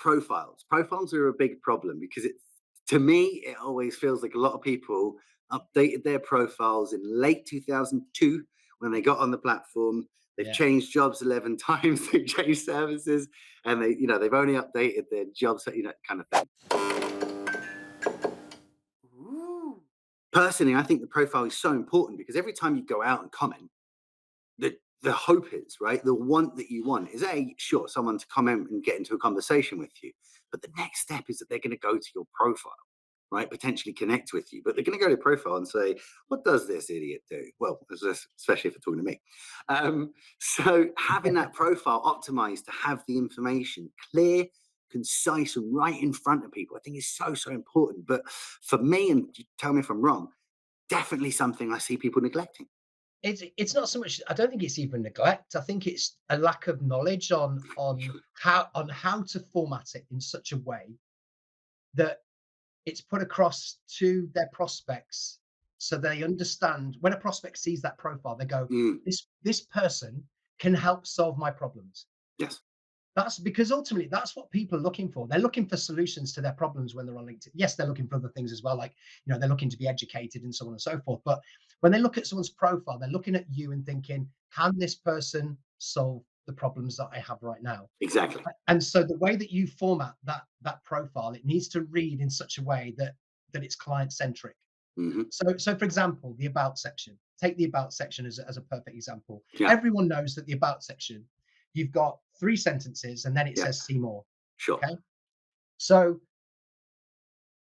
profiles. Profiles are a big problem because to me, it always feels like a lot of people updated their profiles in late 2002 when they got on the platform. They've Yeah. changed jobs 11 times, they've changed services, and they've only updated their jobs, kind of thing. Ooh. Personally, I think the profile is so important because every time you go out and comment, the hope is, right, the want that you want is sure, someone to comment and get into a conversation with you, but the next step is that they're going to go to your profile, right, potentially connect with you, but they're going to go to profile and say, what does this idiot do? Well, especially if they're talking to me. So having that profile optimized to have the information clear, concise, and right in front of people, I think is so important. But for me, and tell me if I'm wrong, definitely something I see people neglecting. It's not so much. I don't think it's even neglect. I think it's a lack of knowledge on how to format it in such a way that it's put across to their prospects, so they understand. When a prospect sees that profile, they go, Mm, this person can help solve my problems. yes. That's because ultimately that's what people are looking for. They're looking for solutions to their problems when they're on LinkedIn. Yes, they're looking for other things as well, like they're looking to be educated and so on and so forth. But when they look at someone's profile, they're looking at you and thinking, can this person solve the problems that I have right now? Exactly. And so the way that you format that profile, it needs to read in such a way that it's client centric. Hmm. So for example, the about section. Take the about section as a perfect example. Yeah. Everyone knows that the about section, you've got 3 sentences and then it Yeah. says see more. Sure. Okay. So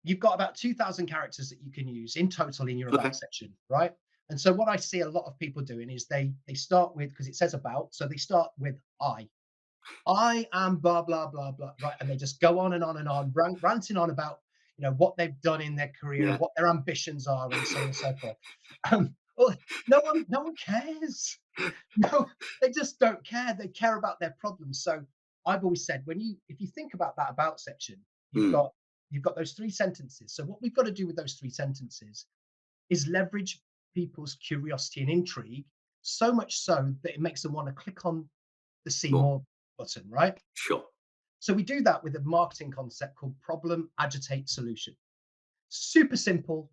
you've got about 2,000 characters that you can use in total in your Okay. about section, right? And so what I see a lot of people doing is they start with, because it says about, so they start with I am blah blah blah blah, right? And they just go on and on and on, ranting on about what they've done in their career and Yeah. what their ambitions are and so on and so forth. Well, no one cares. No, they just don't care. They care about their problems. So I've always said, if you think about that about section, you've Mm. got those 3 sentences. So what we've got to do with those 3 sentences is leverage people's curiosity and intrigue so much so that it makes them want to click on the see More. more button, right? Sure. So we do that with a marketing concept called problem, agitate, solution. Super simple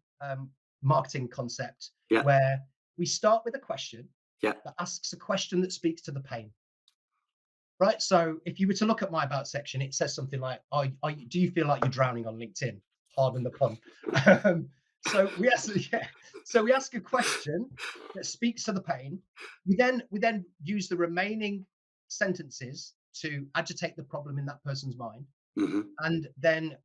marketing concept Yeah. where we start with a question Yeah. that asks a question that speaks to the pain. Right. So if you were to look at my about section, it says something like, do you feel like you're drowning on LinkedIn? Pardon the pun. So we ask, yeah. So we ask a question that speaks to the pain. We then use the remaining sentences to agitate the problem in that person's mind. Hmm. And then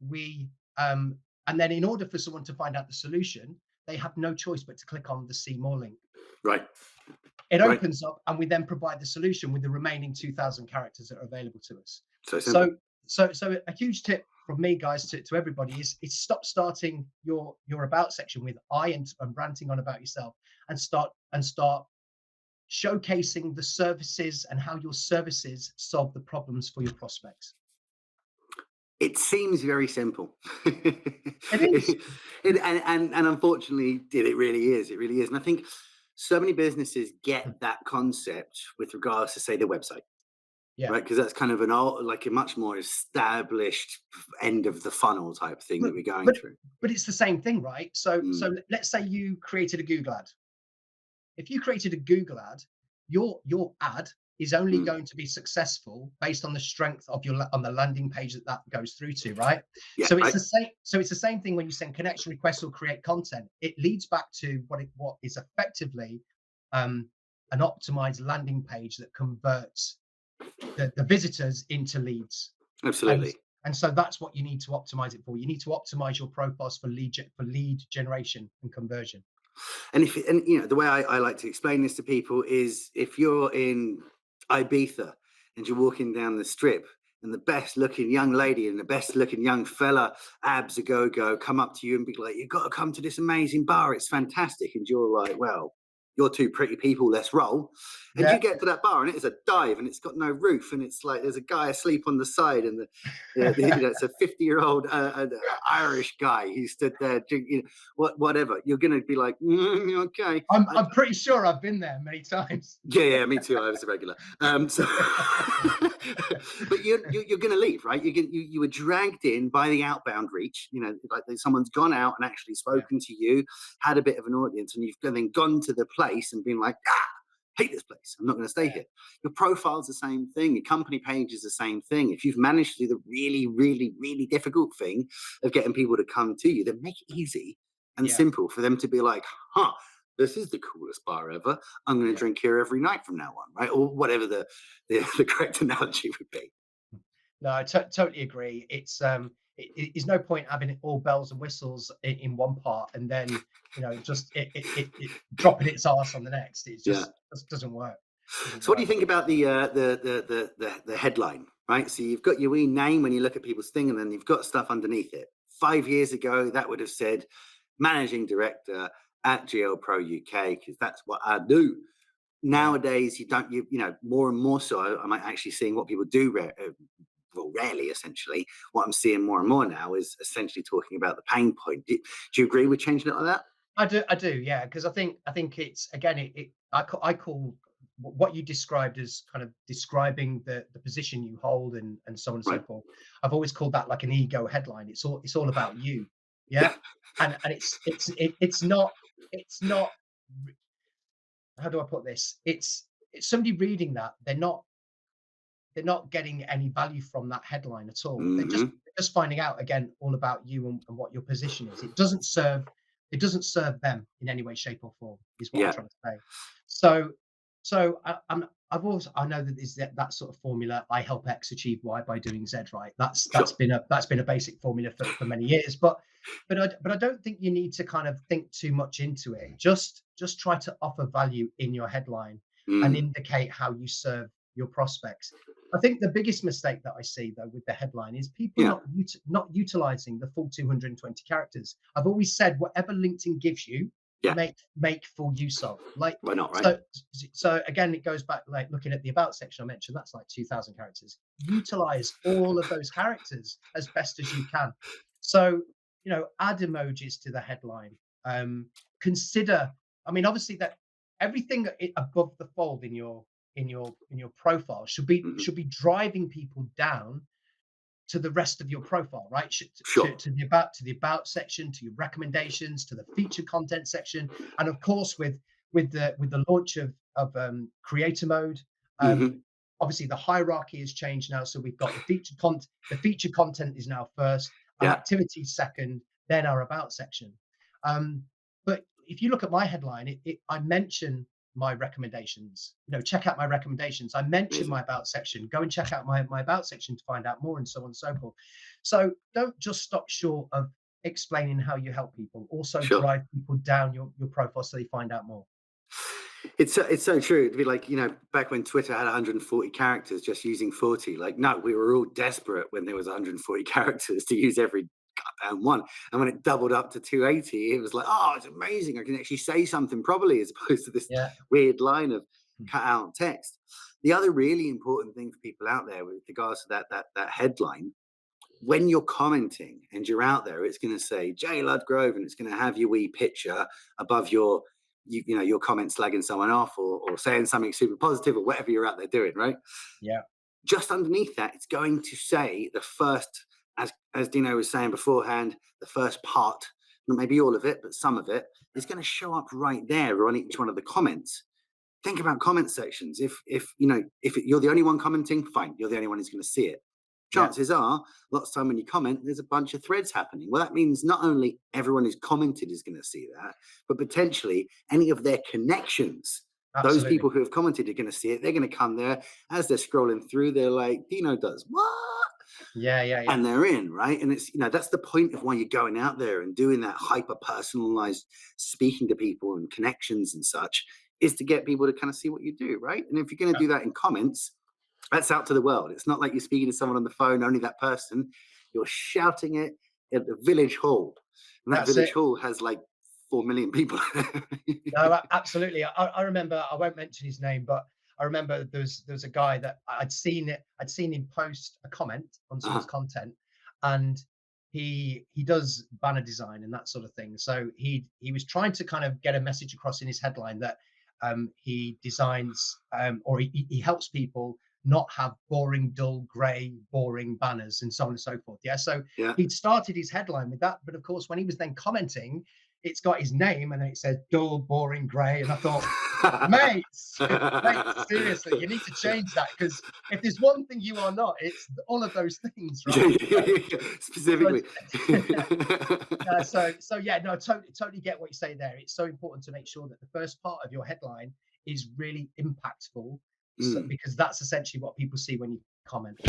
in order for someone to find out the solution, they have no choice but to click on the see more link. Right. It Right. opens up and we then provide the solution with the remaining 2,000 characters that are available to us. So simple. So a huge tip from me, guys, to everybody is stop starting your about section with I and ranting on about yourself, and start showcasing the services and how your services solve the problems for your prospects. It seems very simple. It is. And unfortunately, it really is. It really is. And I think so many businesses get that concept with regards to, say, their website, Yeah. right? Because that's kind of like a much more established end of the funnel type thing But that we're going but through. but it's the same thing, right? So Mm, let's say you created a Google ad. If you created a Google ad, your ad is only mm. going to be successful based on the strength of on the landing page that goes through to, right? Yeah, So it's right. the same. So it's the same thing when you send connection requests or create content. It leads back to what is effectively um, an optimized landing page that converts the visitors into leads. And Absolutely. and so that's what you need to optimize it for. You need to optimize your profiles for lead generation and conversion. And the way I like to explain this to people is if you're in Ibiza and you're walking down the strip and the best looking young lady and the best looking young fella, abs a go come up to you and be like, you've got to come to this amazing bar, it's fantastic. And you're like, well, you're two pretty people, let's roll. And you Yeah. get to that bar and it is a dive and it's got no roof and it's like there's a guy asleep on the side and it's a 50-year-old Irish guy who stood there drinking, whatever. You're going to be like, okay. I'm pretty sure I've been there many times. Yeah, me too. I was a regular. So, But you're going to leave, right? You were dragged in by the outbound reach. Like someone's gone out and actually Yeah, spoken to you, had a bit of an audience, and you've then gone to the place and been like, hate this place. I'm not going to stay yeah, here. Your profile's the same thing. Your company page is the same thing. If you've managed to do the really, really, really difficult thing of getting people to come to you, then make it easy and yeah, simple for them to be like, huh, this is the coolest bar ever. I'm going to yeah. drink here every night from now on, right? Or whatever the correct analogy would be. No, I totally agree. It's no point having it all bells and whistles in one part and then just it dropping its arse on the next. It Yeah. just doesn't work. Doesn't So what do you work. think about the headline, right? So you've got your wee name when you look at people's thing, and then you've got stuff underneath it. 5 years ago, that would have said managing director at GLProUK, because that's what I do. Yeah. Nowadays, you don't, more and more so, I'm actually seeing what people do, well, rarely, essentially. What I'm seeing more and more now is essentially talking about the pain point. Do you agree with changing it like that? I do, yeah, because I think it's again, I call what you described as kind of describing the position you hold and so on and so Right. forth. I've always called that like an ego headline. It's all about you, Yeah. yeah, and it's not. How do I put this? It's somebody reading that they're not getting any value from that headline at all. They're just Hmm. they're just finding out again all about you and what your position is. It doesn't serve them in any way, shape, or form, is what I'm Yeah. trying to say. So I know that there's that sort of formula. I help X achieve Y by doing Z. Right? That's that's Sure. been a that's been a basic formula for many years. But I don't think you need to kind of think too much into it. Just try to offer value in your headline and Mm. indicate how you serve your prospects. I think the biggest mistake that I see though with the headline is people Yeah. not utilizing the full 220 characters. I've always said whatever LinkedIn gives you, Yeah. make full use of. Like Why not? Right. so again, it goes back like looking at the about section I mentioned. That's like 2,000 characters. Utilize all of those characters as best as you can. So add emojis to the headline. Um, consider. I mean, obviously that everything above the fold in your profile should be Hmm. should be driving people down to the rest of your profile, right? Sure. To the about section, to your recommendations, to the featured content section, and of course with the launch of creator mode, um, Hmm. obviously the hierarchy has changed now. So we've got the featured content is now first, our Yeah. activities second, then our about section. Um, but if you look at my headline, I mention my recommendations. Check out my recommendations. I mention Amazing. my about section. Go and check out my about section to find out more, and so on and so forth. So don't just stop short of explaining how you help people. Also Sure. drive people down your profile so they find out more. It's so true. It'd be like, back when Twitter had 140 characters, just using 40. Like, no, we were all desperate when there was 140 characters to use every goddamn one. And when it doubled up to 280, it was like, oh, it's amazing. I can actually say something properly as opposed to this Yeah. weird line of Mm. cut out text. The other really important thing for people out there with regards to that headline, when you're commenting and you're out there, it's going to say J Ludgrove, and it's going to have your wee picture above your comments slagging someone off, or saying something super positive, or whatever you're out there doing, right? Yeah. Just underneath that, it's going to say the first, as Dino was saying beforehand, the first part, not maybe all of it, but some of it, is going to show up right there on each one of the comments. Think about comment sections. If you're the only one commenting, fine, you're the only one who's going to see it. Yeah. Chances are, lots of time when you comment, there's a bunch of threads happening. Well, that means not only everyone who's commented is going to see that, but potentially any of their connections, those Absolutely. people who have commented are going to see it. They're going to come there as they're scrolling through. They're like, Dino does what? Yeah. Yeah. Yeah. And they're in, right? And it's, that's the point of why you're going out there and doing that hyper personalized speaking to people and connections and such, is to get people to kind of see what you do, right? And if you're going to Yeah. do that in comments, that's out to the world. It's not like you're speaking to someone on the phone, only that person. You're shouting it at the village hall, and that That's village it. hall has like 4 million people. No, absolutely. I remember. I won't mention his name, but I remember there was a guy that I'd seen him post a comment on someone's Uh-huh. content, and he does banner design and that sort of thing. So he was trying to kind of get a message across in his headline that he designs or he helps people not have boring, dull, grey, boring banners and so on and so forth. Yeah. So Yeah. he'd started his headline with that. But of course, when he was then commenting, it's got his name and then it said dull, boring, grey. And I thought, mate, mate, seriously, you need to change that, because if there's one thing you are not, it's all of those things, Yeah, right? yeah, yeah, specifically. So yeah, no, totally get what you say there. It's so important to make sure that the first part of your headline is really impactful, so, Mm. because that's essentially what people see when you comment.